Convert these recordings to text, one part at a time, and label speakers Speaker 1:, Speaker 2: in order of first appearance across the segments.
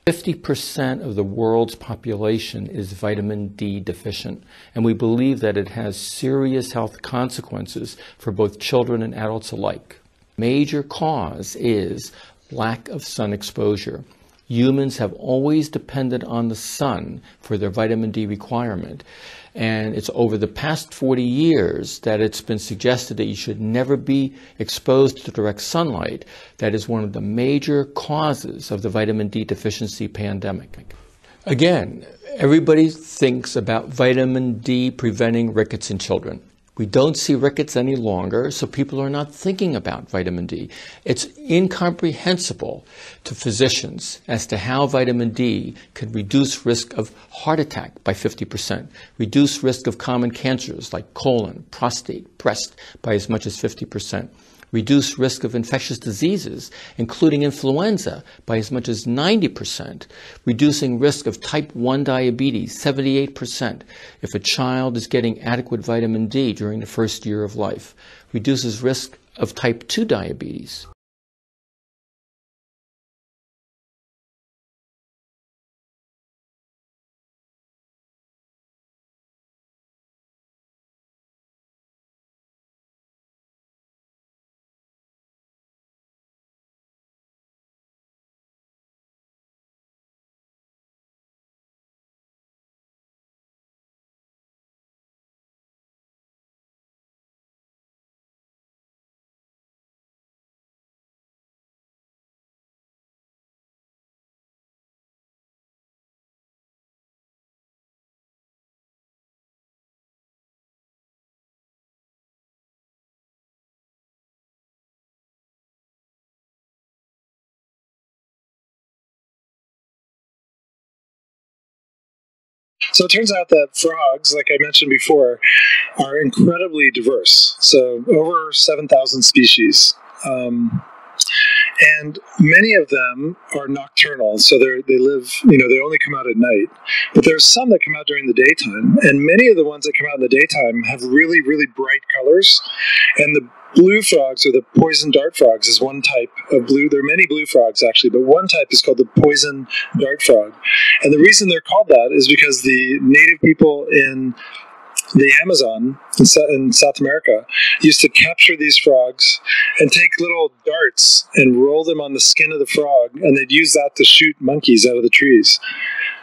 Speaker 1: 50% of the world's population is vitamin D deficient, and we believe that it has serious health consequences for both children and adults alike. Major cause is lack of sun exposure. Humans have always depended on the sun for their vitamin D requirement. And it's over the past 40 years that it's been suggested that you should never be exposed to direct sunlight. That is one of the major causes of the vitamin D deficiency pandemic. Again, everybody thinks about vitamin D preventing rickets in children. We don't see rickets any longer, so people are not thinking about vitamin D. It's incomprehensible to physicians as to how vitamin D could reduce risk of heart attack by 50%, reduce risk of common cancers like colon, prostate, breast by as much as 50%, reduce risk of infectious diseases, including influenza, by as much as 90%, reducing risk of type 1 diabetes, 78%, if a child is getting adequate vitamin D during the first year of life, reduces risk of type 2 diabetes.
Speaker 2: So it turns out that frogs, like I mentioned before, are incredibly diverse. So over 7,000 species. And many of them are nocturnal, so they live, they only come out at night. But there's some that come out during the daytime, and many of the ones that come out in the daytime have really, really bright colors. And the blue frogs, or the poison dart frogs, is one type of blue. There are many blue frogs, actually, but one type is called the poison dart frog. And the reason they're called that is because the native people in the Amazon in South America used to capture these frogs and take little darts and roll them on the skin of the frog, and they'd use that to shoot monkeys out of the trees.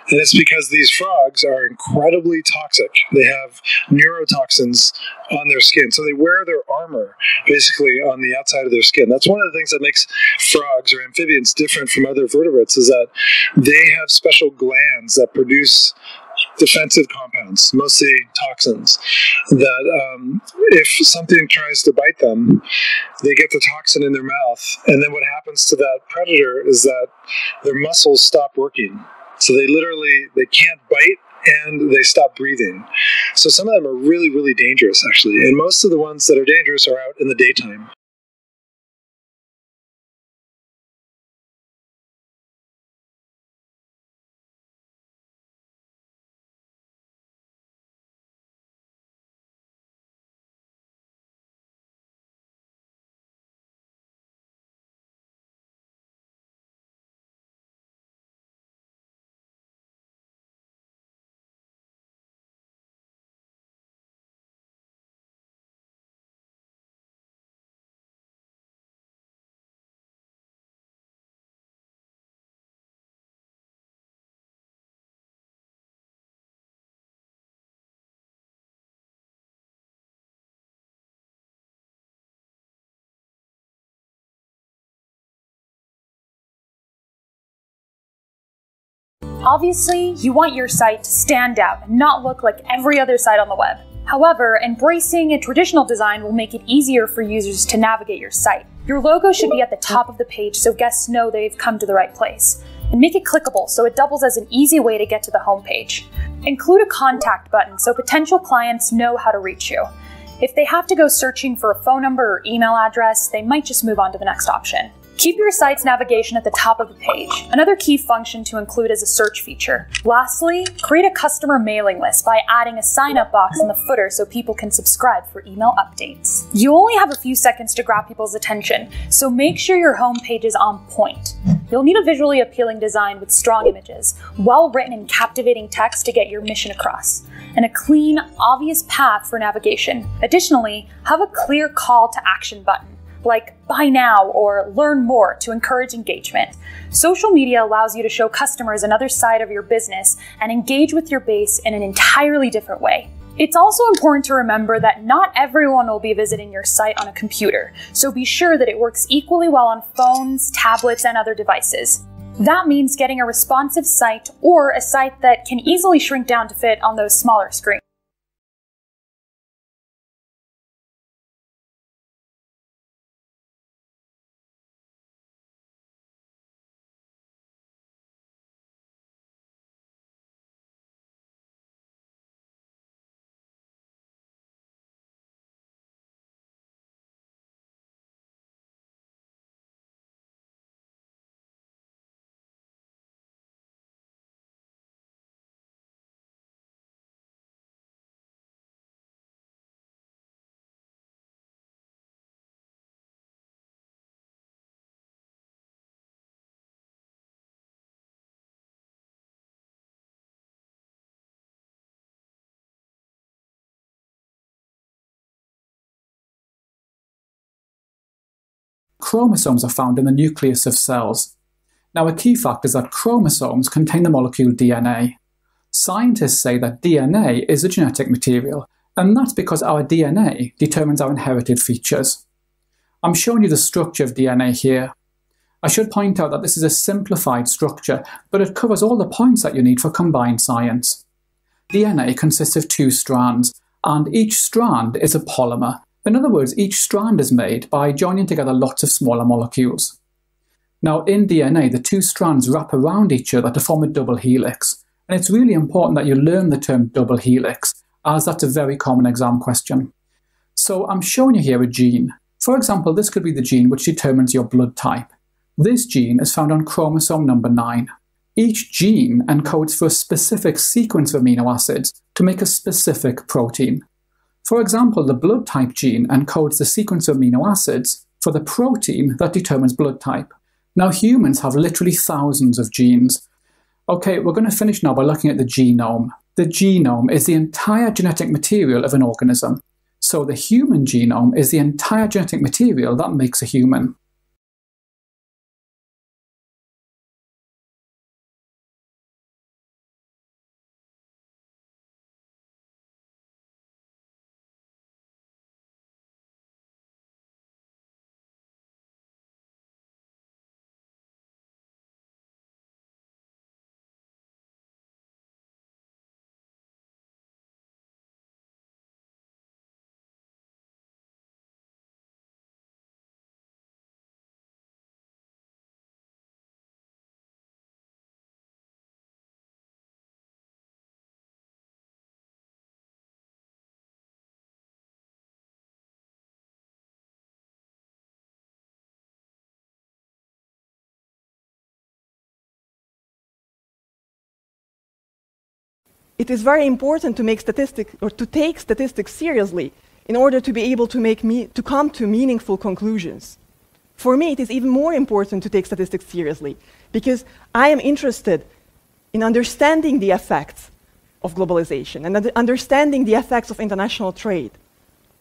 Speaker 2: And it's because these frogs are incredibly toxic. They have neurotoxins on their skin. So they wear their armor basically on the outside of their skin. That's one of the things that makes frogs or amphibians different from other vertebrates, is that they have special glands that produce defensive compounds, mostly toxins, that if something tries to bite them, they get the toxin in their mouth. And then what happens to that predator is that their muscles stop working. So they can't bite and they stop breathing. So some of them are really, really dangerous, actually. And most of the ones that are dangerous are out in the daytime.
Speaker 3: Obviously, you want your site to stand out and not look like every other site on the web. However, embracing a traditional design will make it easier for users to navigate your site. Your logo should be at the top of the page so guests know they've come to the right place. And make it clickable so it doubles as an easy way to get to the homepage. Include a contact button so potential clients know how to reach you. If they have to go searching for a phone number or email address, they might just move on to the next option. Keep your site's navigation at the top of the page. Another key function to include is a search feature. Lastly, create a customer mailing list by adding a sign-up box in the footer so people can subscribe for email updates. You only have a few seconds to grab people's attention, so make sure your homepage is on point. You'll need a visually appealing design with strong images, well-written and captivating text to get your mission across, and a clean, obvious path for navigation. Additionally, have a clear call to action button, like buy now or learn more, to encourage engagement. Social media allows you to show customers another side of your business and engage with your base in an entirely different way. It's also important to remember that not everyone will be visiting your site on a computer, so be sure that it works equally well on phones, tablets, and other devices. That means getting a responsive site or a site that can easily shrink down to fit on those smaller screens.
Speaker 4: Chromosomes are found in the nucleus of cells. Now, a key fact is that chromosomes contain the molecule DNA. Scientists say that DNA is a genetic material, and that's because our DNA determines our inherited features. I'm showing you the structure of DNA here. I should point out that this is a simplified structure, but it covers all the points that you need for combined science. DNA consists of 2 strands, and each strand is a polymer. In other words, each strand is made by joining together lots of smaller molecules. Now, in DNA, the 2 strands wrap around each other to form a double helix, and it's really important that you learn the term double helix, as that's a very common exam question. So I'm showing you here a gene. For example, this could be the gene which determines your blood type. This gene is found on chromosome number 9. Each gene encodes for a specific sequence of amino acids to make a specific protein. For example, the blood type gene encodes the sequence of amino acids for the protein that determines blood type. Now, humans have literally thousands of genes. Okay, we're going to finish now by looking at the genome. The genome is the entire genetic material of an organism. So the human genome is the entire genetic material that makes a human.
Speaker 5: It is very important to make statistics, or to take statistics seriously, in order to be able to come to meaningful conclusions. For me, it is even more important to take statistics seriously, because I am interested in understanding the effects of globalization and understanding the effects of international trade.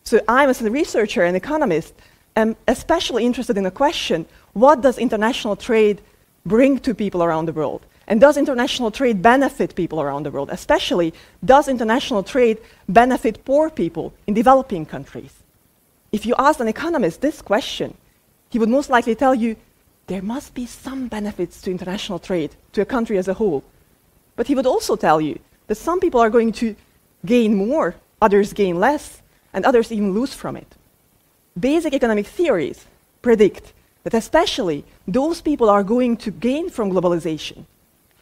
Speaker 5: So I, as a researcher and economist, am especially interested in the question, what does international trade bring to people around the world? And does international trade benefit people around the world? Especially, does international trade benefit poor people in developing countries? If you ask an economist this question, he would most likely tell you there must be some benefits to international trade, to a country as a whole. But he would also tell you that some people are going to gain more, others gain less, and others even lose from it. Basic economic theories predict that especially those people are going to gain from globalization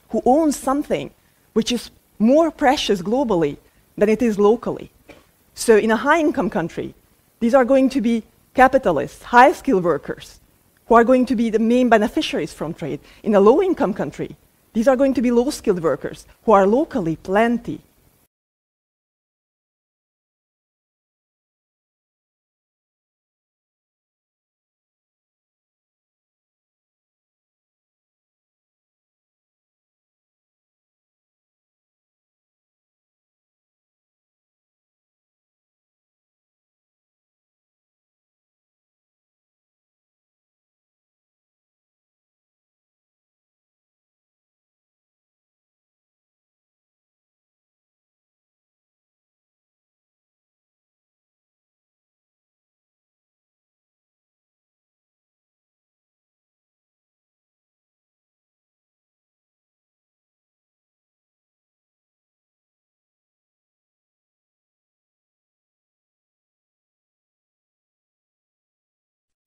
Speaker 5: who own something which is more precious globally than it is locally. So in a high-income country, these are going to be capitalists, high-skilled workers, who are going to be the main beneficiaries from trade. In a low-income country, these are going to be low-skilled workers, who are locally plenty.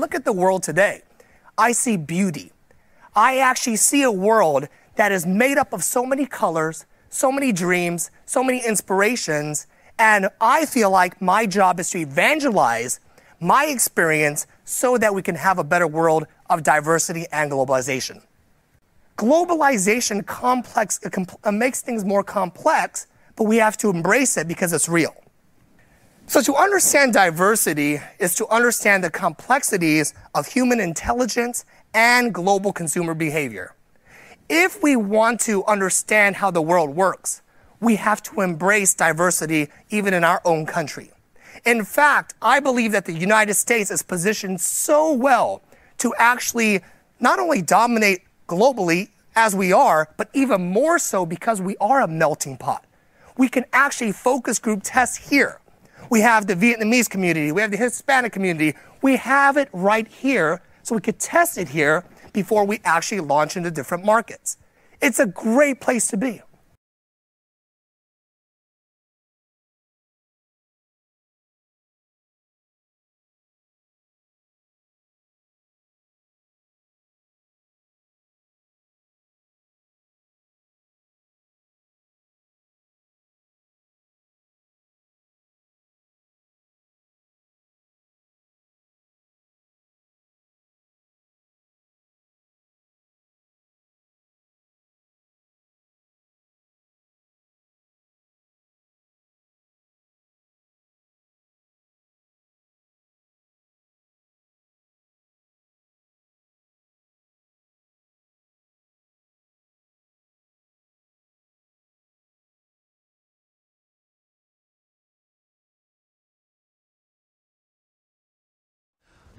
Speaker 6: look at the world today, I see beauty. I actually see a world that is made up of so many colors, so many dreams, so many inspirations, and I feel like my job is to evangelize my experience so that we can have a better world of diversity and globalization. Globalization makes things more complex, but we have to embrace it because it's real. So to understand diversity is to understand the complexities of human intelligence and global consumer behavior. If we want to understand how the world works, we have to embrace diversity even in our own country. In fact, I believe that the United States is positioned so well to actually not only dominate globally as we are, but even more so because we are a melting pot. We can actually focus group test here. We have the Vietnamese community, we have the Hispanic community. We have it right here, so we could test it here before we actually launch into different markets. It's a great place to be.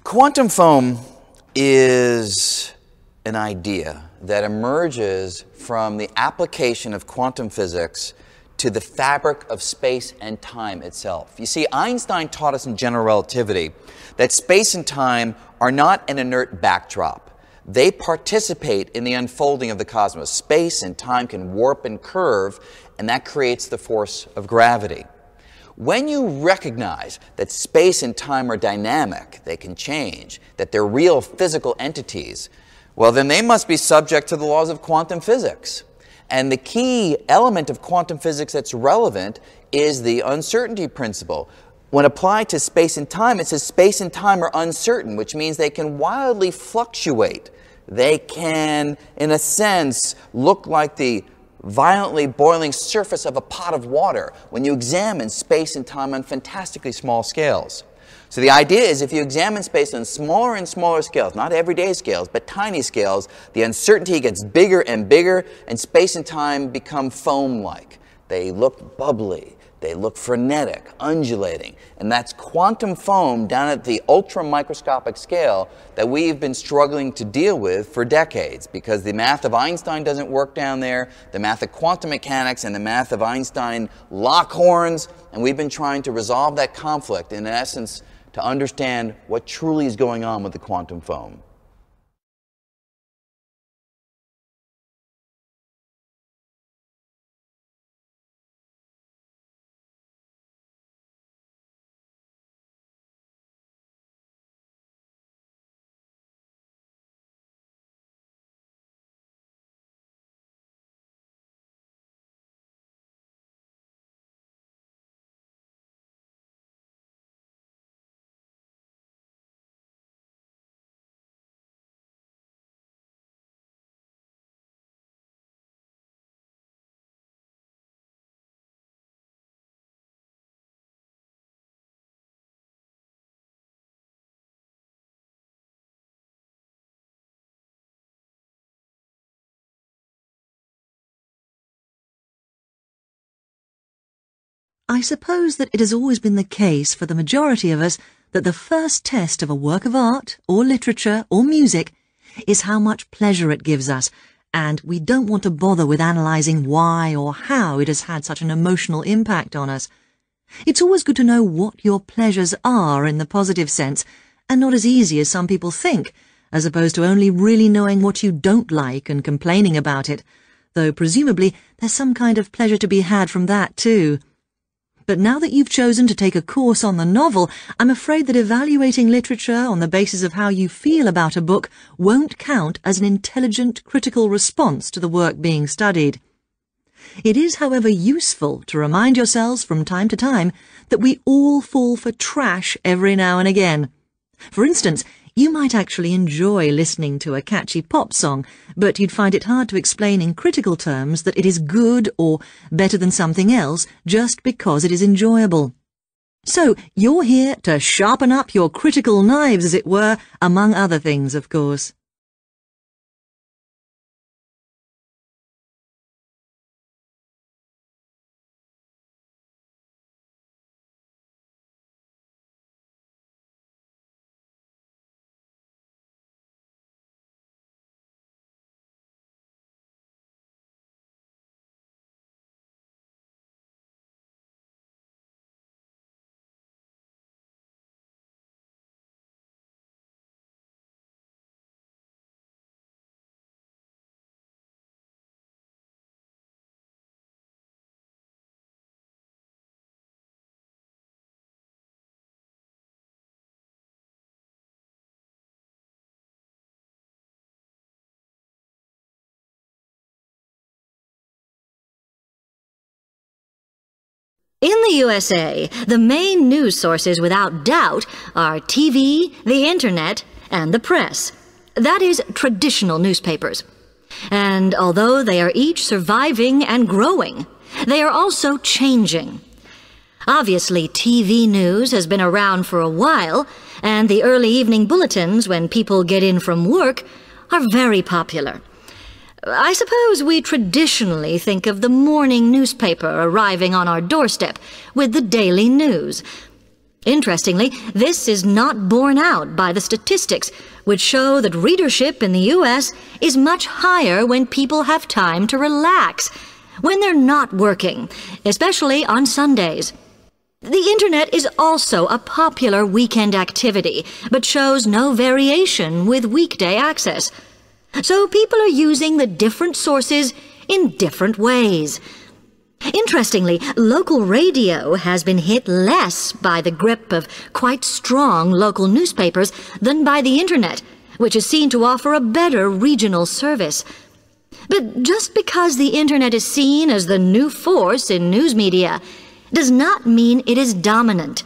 Speaker 7: Quantum foam is an idea that emerges from the application of quantum physics to the fabric of space and time itself. You see, Einstein taught us in general relativity that space and time are not an inert backdrop. They participate in the unfolding of the cosmos. Space and time can warp and curve, and that creates the force of gravity. When you recognize that space and time are dynamic, they can change, that they're real physical entities, well, then they must be subject to the laws of quantum physics. And the key element of quantum physics that's relevant is the uncertainty principle. When applied to space and time, it says space and time are uncertain, which means they can wildly fluctuate. They can, in a sense, look like the violently boiling surface of a pot of water when you examine space and time on fantastically small scales. So the idea is if you examine space on smaller and smaller scales, not everyday scales, but tiny scales, the uncertainty gets bigger and bigger, and space and time become foam-like. They look bubbly. They look frenetic, undulating, and that's quantum foam down at the ultra-microscopic scale that we've been struggling to deal with for decades because the math of Einstein doesn't work down there, the math of quantum mechanics and the math of Einstein lock horns, and we've been trying to resolve that conflict in essence to understand what truly is going on with the quantum foam.
Speaker 8: I suppose that it has always been the case for the majority of us that the first test of a work of art, or literature, or music is how much pleasure it gives us, and we don't want to bother with analysing why or how it has had such an emotional impact on us. It's always good to know what your pleasures are in the positive sense, and not as easy as some people think, as opposed to only really knowing what you don't like and complaining about it, though presumably there's some kind of pleasure to be had from that too. But now that you've chosen to take a course on the novel, I'm afraid that evaluating literature on the basis of how you feel about a book won't count as an intelligent, critical response to the work being studied. It is, however, useful to remind yourselves from time to time that we all fall for trash every now and again. For instance, you might actually enjoy listening to a catchy pop song, but you'd find it hard to explain in critical terms that it is good or better than something else just because it is enjoyable. So, you're here to sharpen up your critical knives, as it were, among other things, of course.
Speaker 9: In the USA, the main news sources without doubt are TV, the internet, and the press. That is, traditional newspapers. And although they are each surviving and growing, they are also changing. Obviously, TV news has been around for a while, and the early evening bulletins when people get in from work are very popular. I suppose we traditionally think of the morning newspaper arriving on our doorstep with the daily news. Interestingly, this is not borne out by the statistics, which show that readership in the U.S. is much higher when people have time to relax, when they're not working, especially on Sundays. The internet is also a popular weekend activity, but shows no variation with weekday access. So people are using the different sources in different ways. Interestingly, local radio has been hit less by the grip of quite strong local newspapers than by the internet, which is seen to offer a better regional service. But just because the internet is seen as the new force in news media does not mean it is dominant.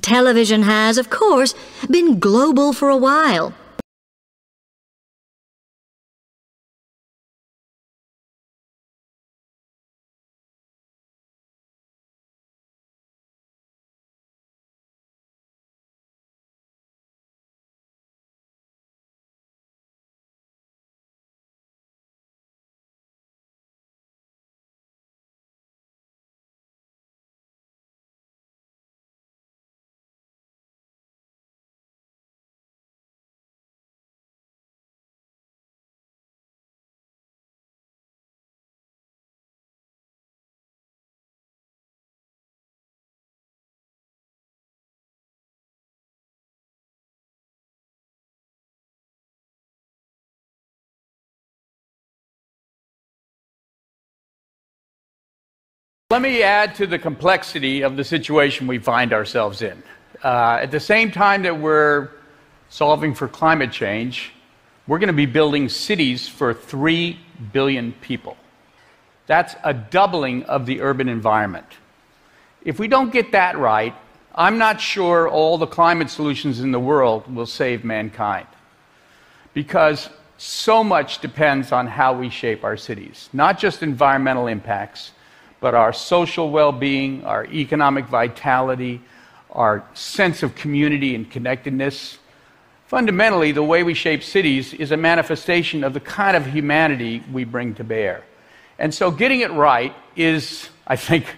Speaker 9: Television has, of course, been global for a while.
Speaker 10: Let me add to the complexity of the situation we find ourselves in. At the same time that we're solving for climate change, we're going to be building cities for 3 billion people. That's a doubling of the urban environment. If we don't get that right, I'm not sure all the climate solutions in the world will save mankind. Because so much depends on how we shape our cities, not just environmental impacts, but our social well-being, our economic vitality, our sense of community and connectedness. Fundamentally, the way we shape cities is a manifestation of the kind of humanity we bring to bear. And so getting it right is, I think,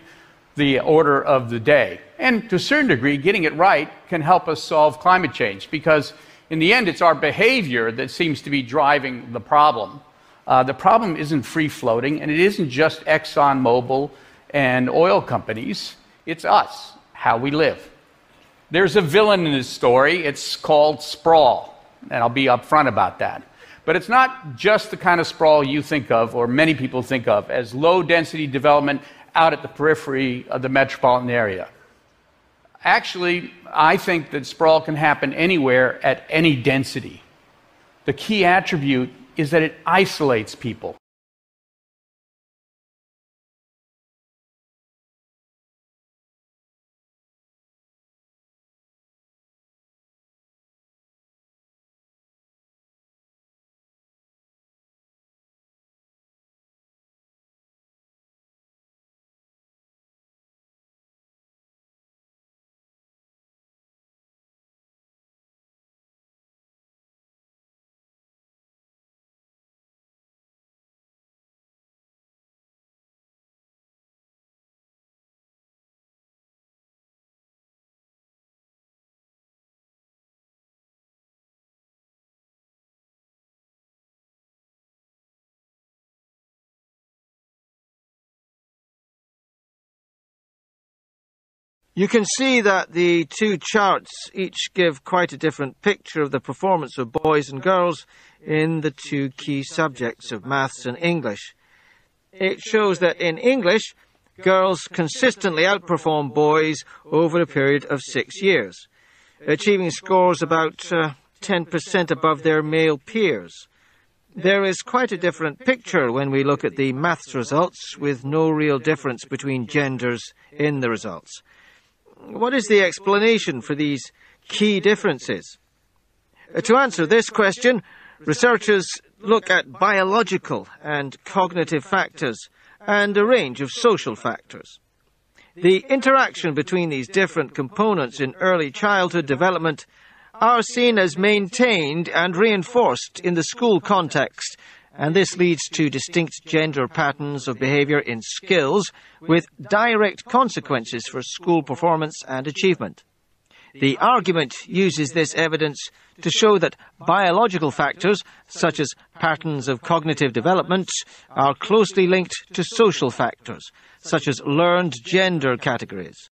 Speaker 10: the order of the day. And to a certain degree, getting it right can help us solve climate change, because in the end, it's our behavior that seems to be driving the problem. The problem isn't free-floating, and it isn't just ExxonMobil and oil companies. It's us, how we live. There's a villain in this story. It's called sprawl, and I'll be upfront about that. But it's not just the kind of sprawl you think of, or many people think of, as low-density development out at the periphery of the metropolitan area. Actually, I think that sprawl can happen anywhere at any density. The key attribute is that it isolates people.
Speaker 11: You can see that the two charts each give quite a different picture of the performance of boys and girls in the two key subjects of maths and English. It shows that in English, girls consistently outperform boys over a period of 6 years, achieving scores about 10% above their male peers. There is quite a different picture when we look at the maths results, with no real difference between genders in the results. What is the explanation for these key differences? To answer this question, researchers look at biological and cognitive factors and a range of social factors. The interaction between these different components in early childhood development are seen as maintained and reinforced in the school context, and this leads to distinct gender patterns of behavior in skills with direct consequences for school performance and achievement. The argument uses this evidence to show that biological factors, such as patterns of cognitive development, are closely linked to social factors, such as learned gender categories.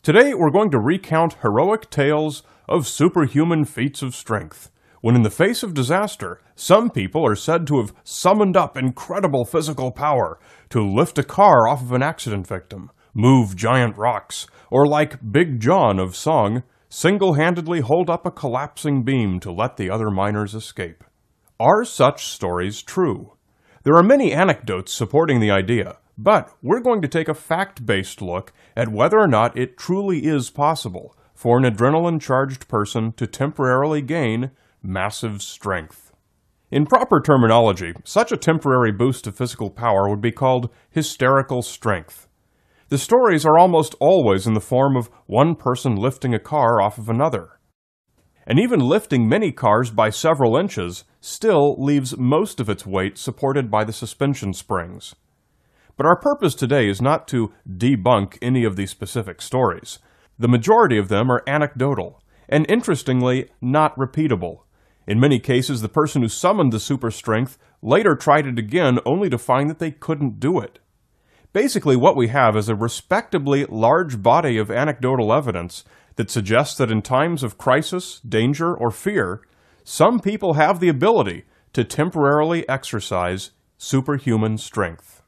Speaker 12: Today we're going to recount heroic tales of superhuman feats of strength, when in the face of disaster, some people are said to have summoned up incredible physical power to lift a car off of an accident victim, move giant rocks, or like Big John of song, single-handedly hold up a collapsing beam to let the other miners escape. Are such stories true? There are many anecdotes supporting the idea, but we're going to take a fact-based look at whether or not it truly is possible for an adrenaline-charged person to temporarily gain massive strength. In proper terminology, such a temporary boost of physical power would be called hysterical strength. The stories are almost always in the form of one person lifting a car off of another. And even lifting many cars by several inches still leaves most of its weight supported by the suspension springs. But our purpose today is not to debunk any of these specific stories. The majority of them are anecdotal, and interestingly, not repeatable. In many cases, the person who summoned the super strength later tried it again only to find that they couldn't do it. Basically, what we have is a respectably large body of anecdotal evidence that suggests that in times of crisis, danger, or fear, some people have the ability to temporarily exercise superhuman strength.